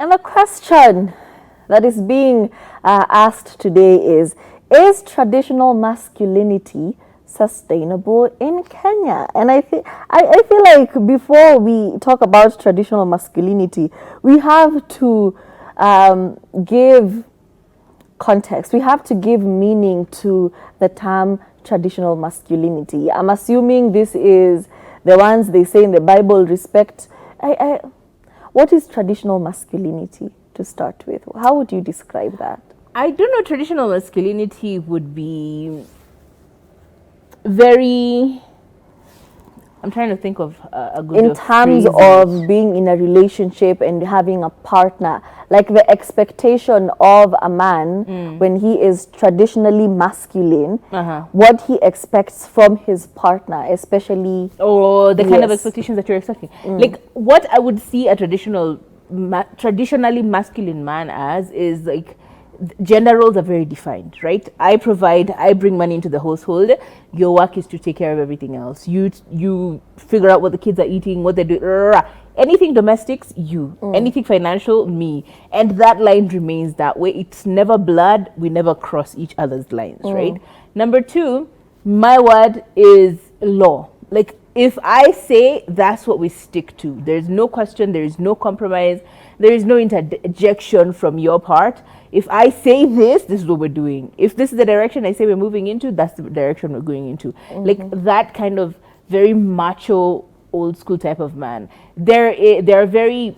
And the question that is being asked today is traditional masculinity sustainable in Kenya? And I feel like before we talk about traditional masculinity, we have to give context. We have to give meaning to the term traditional masculinity. I'm assuming this is the ones they say in the Bible, respect. What is traditional masculinity to start with? How would you describe that? I don't know. Traditional masculinity would be very. I'm trying to think of a good in terms of being in a relationship and having a partner, like the expectation of a man when he is traditionally masculine, what he expects from his partner, especially the kind of expectations that you're expecting. Like what I would see a traditionally masculine man as is like gender roles are very defined, right? I provide, I bring money into the household. Your work is to take care of everything else. You figure out what the kids are eating, what they do. Anything domestics, you. Anything financial, me. And that line remains that way. It's never blood. We never cross each other's lines, right? Number two, my word is law. Like if I say, that's what we stick to. There's no question. There is no compromise. There is no interjection from your part. If I say this is what we're doing. If this is the direction I say we're moving into, that's the direction we're going into. Like that kind of very macho, old school type of man. They're very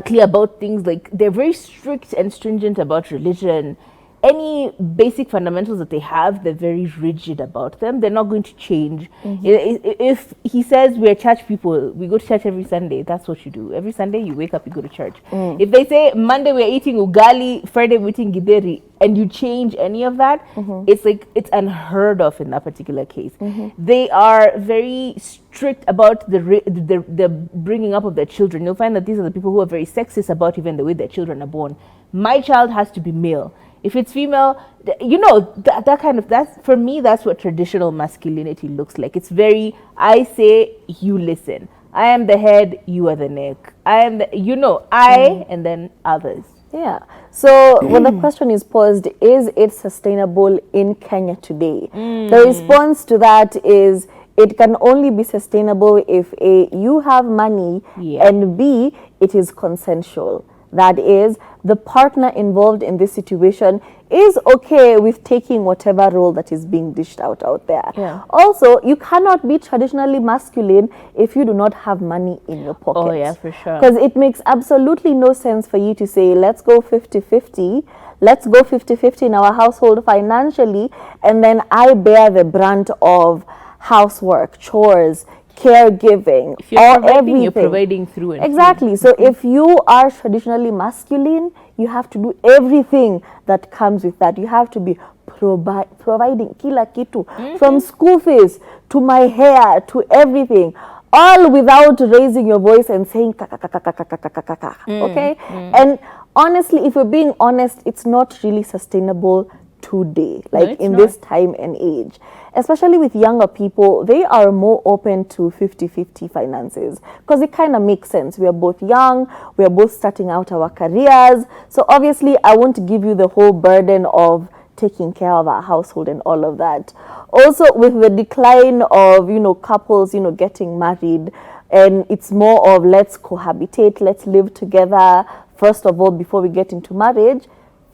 clear about things. Like they're very strict and stringent about religion. Any basic fundamentals that they have, they're very rigid about them. They're not going to change. If he says we're church people, we go to church every Sunday, that's what you do. Every Sunday you wake up, you go to church. If they say Monday we're eating ugali, Friday we're eating githeri, and you change any of that, it's like it's unheard of in that particular case. They are very strict about the bringing up of their children. You'll find that these are the people who are very sexist about even the way their children are born. My child has to be male. If it's female, that kind of, that's, for me, that's what traditional masculinity looks like. It's very, I say, you listen. I am the head, you are the neck. I am the, I, and then others. Yeah. So when the question is posed, is it sustainable in Kenya today? The response to that is, it can only be sustainable if A, you have money, and B, it is consensual. That is, the partner involved in this situation is okay with taking whatever role that is being dished out there. Yeah. Also, you cannot be traditionally masculine if you do not have money in your pocket. Oh, yeah, for sure. Because it makes absolutely no sense for you to say, let's go 50-50. Let's go 50-50 in our household financially, and then I bear the brunt of housework, chores, caregiving, if you're providing, you're providing through and exactly. So if you are traditionally masculine, you have to do everything that comes with that. You have to be providing kila kitu, from school fees to my hair to everything, all without raising your voice and saying okay? And honestly, if we're being honest, it's not really sustainable today, like in this time and age. Especially with younger people, they are more open to 50-50 finances because it kind of makes sense. We are both young, we are both starting out our careers. So obviously, I won't give you the whole burden of taking care of our household and all of that. Also, with the decline of, couples, getting married, and it's more of let's cohabitate, let's live together, first of all, before we get into marriage,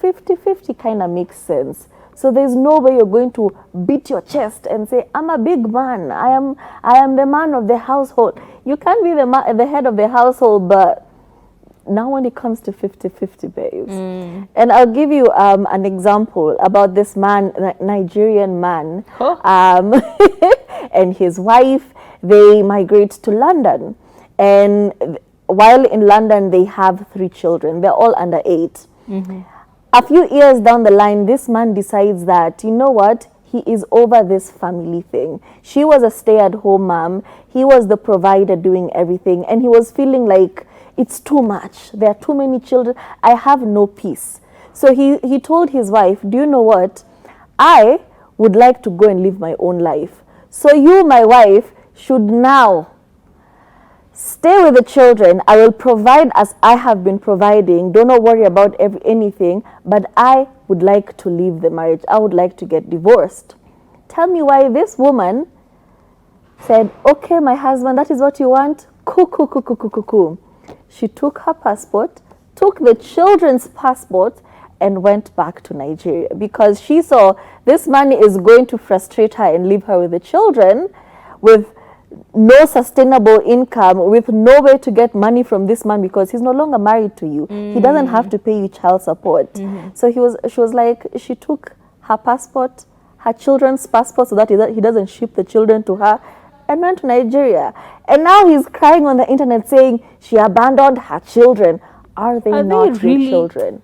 50-50 kind of makes sense. So there's no way you're going to beat your chest and say, I'm a big man. I am the man of the household. You can't be the head of the household, but now when it comes to 50-50, babes. And I'll give you an example about this man, Nigerian man, and his wife. They migrate to London. And while in London, they have 3 children. They're all under 8. A few years down the line, this man decides that, you know what, he is over this family thing. She was a stay-at-home mom. He was the provider doing everything. And he was feeling like it's too much. There are too many children. I have no peace. So he told his wife, do you know what? I would like to go and live my own life. So you, my wife, should now stay with the children. I will provide as I have been providing. Do not worry about anything. But I would like to leave the marriage. I would like to get divorced. Tell me why this woman said, okay, my husband, that is what you want? Cool. She took her passport, took the children's passport, and went back to Nigeria because she saw this money is going to frustrate her and leave her with the children with no sustainable income, with no way to get money from this man because he's no longer married to you. He doesn't have to pay you child support. So she was like, she took her passport, her children's passport, so that he doesn't ship the children to her, and went to Nigeria. And now he's crying on the internet saying she abandoned her children. Are they not really your children?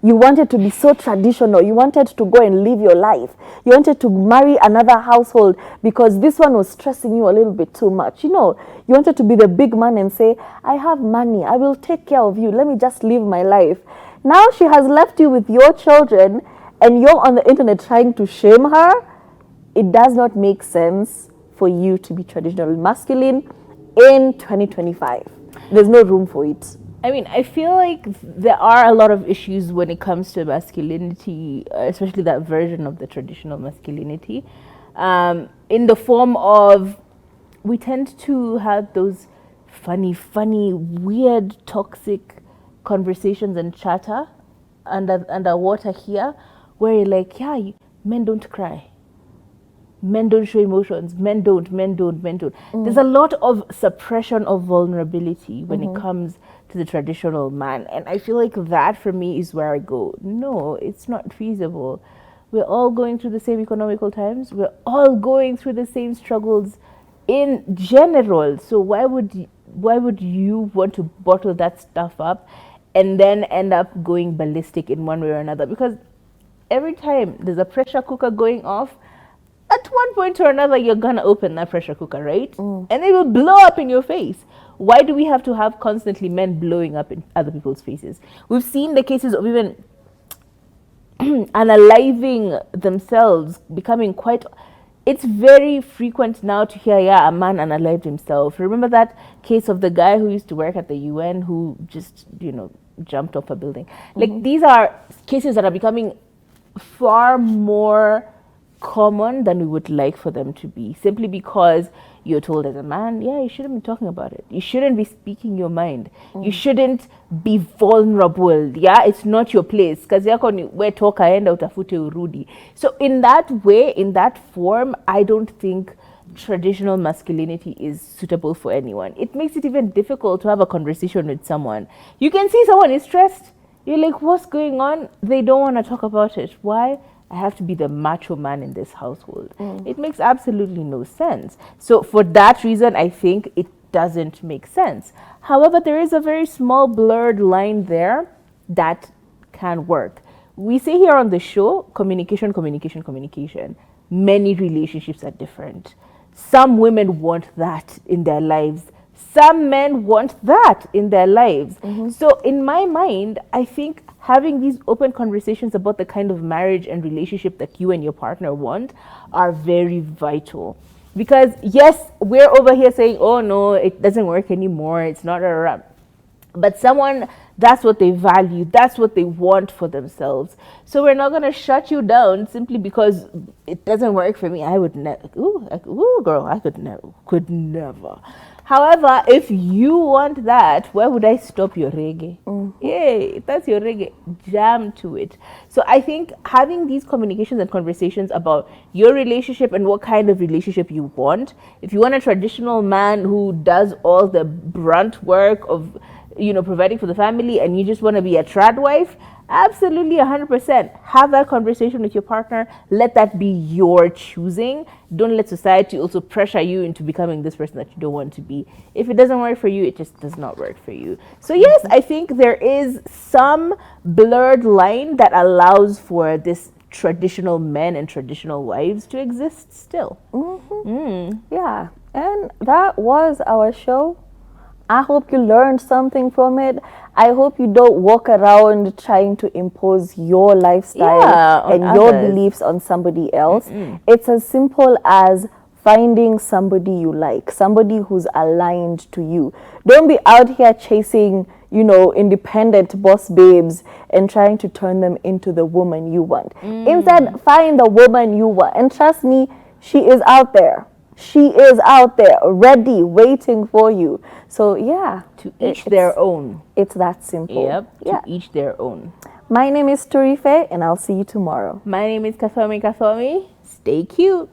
You wanted to be so traditional. You wanted to go and live your life. You wanted to marry another household because this one was stressing you a little bit too much. You know, you wanted to be the big man and say, I have money. I will take care of you. Let me just live my life. Now she has left you with your children and you're on the internet trying to shame her. It does not make sense for you to be traditionally masculine in 2025. There's no room for it. I mean, I feel like there are a lot of issues when it comes to masculinity, especially that version of the traditional masculinity, in the form of we tend to have those funny, weird, toxic conversations and chatter underwater here, where you're like, yeah, men don't cry. Men don't show emotions. Men don't. There's a lot of suppression of vulnerability when it comes to the traditional man. And I feel like that for me is where I go, no, it's not feasible. We're all going through the same economical times. We're all going through the same struggles in general. So why would you want to bottle that stuff up and then end up going ballistic in one way or another? Because every time there's a pressure cooker going off, at one point or another, you're going to open that pressure cooker, right? And it will blow up in your face. Why do we have to have constantly men blowing up in other people's faces? We've seen the cases of even unaliving themselves, becoming quite... It's very frequent now to hear, a man unalived himself. Remember that case of the guy who used to work at the UN who just, jumped off a building? Like, these are cases that are becoming far more common than we would like for them to be, simply because you're told as a man, you shouldn't be talking about it. You shouldn't be speaking your mind. You shouldn't be vulnerable. It's not your place. Because we talk aenda utafute urudi. So in that way, in that form, I don't think traditional masculinity is suitable for anyone. It makes it even difficult to have a conversation with someone. You can see someone is stressed. You're like, what's going on? They don't want to talk about it. Why? I have to be the macho man in this household. It makes absolutely no sense. So for that reason, I think it doesn't make sense. However, there is a very small blurred line there that can work. We say here on the show, communication. Many relationships are different. Some women want that in their lives. Some men want that in their lives. So in my mind, I think having these open conversations about the kind of marriage and relationship that you and your partner want are very vital. Because yes, we're over here saying, oh no, it doesn't work anymore. It's not a wrap. But someone, that's what they value. That's what they want for themselves. So we're not going to shut you down simply because it doesn't work for me. I would never. Girl, I could never. However, if you want that, why would I stop your reggae? Yay, that's your reggae. Jam to it. So I think having these communications and conversations about your relationship and what kind of relationship you want. If you want a traditional man who does all the brunt work of, providing for the family, and you just want to be a trad wife, absolutely 100%. Have that conversation with your partner. Let that be your choosing. Don't let society also pressure you into becoming this person that you don't want to be. If it doesn't work for you, it just does not work for you. So yes, I think there is some blurred line that allows for this traditional men and traditional wives to exist still. Yeah, and that was our show. I hope you learned something from it. I hope you don't walk around trying to impose your lifestyle and your beliefs on somebody else. It's as simple as finding somebody you like, somebody who's aligned to you. Don't be out here chasing, independent boss babes and trying to turn them into the woman you want. Instead, find the woman you want. And trust me, she is out there. She is out there, ready, waiting for you. So, yeah. To each their own. It's that simple. Yep, to each their own. My name is Torife, and I'll see you tomorrow. My name is Kathomi. Stay cute.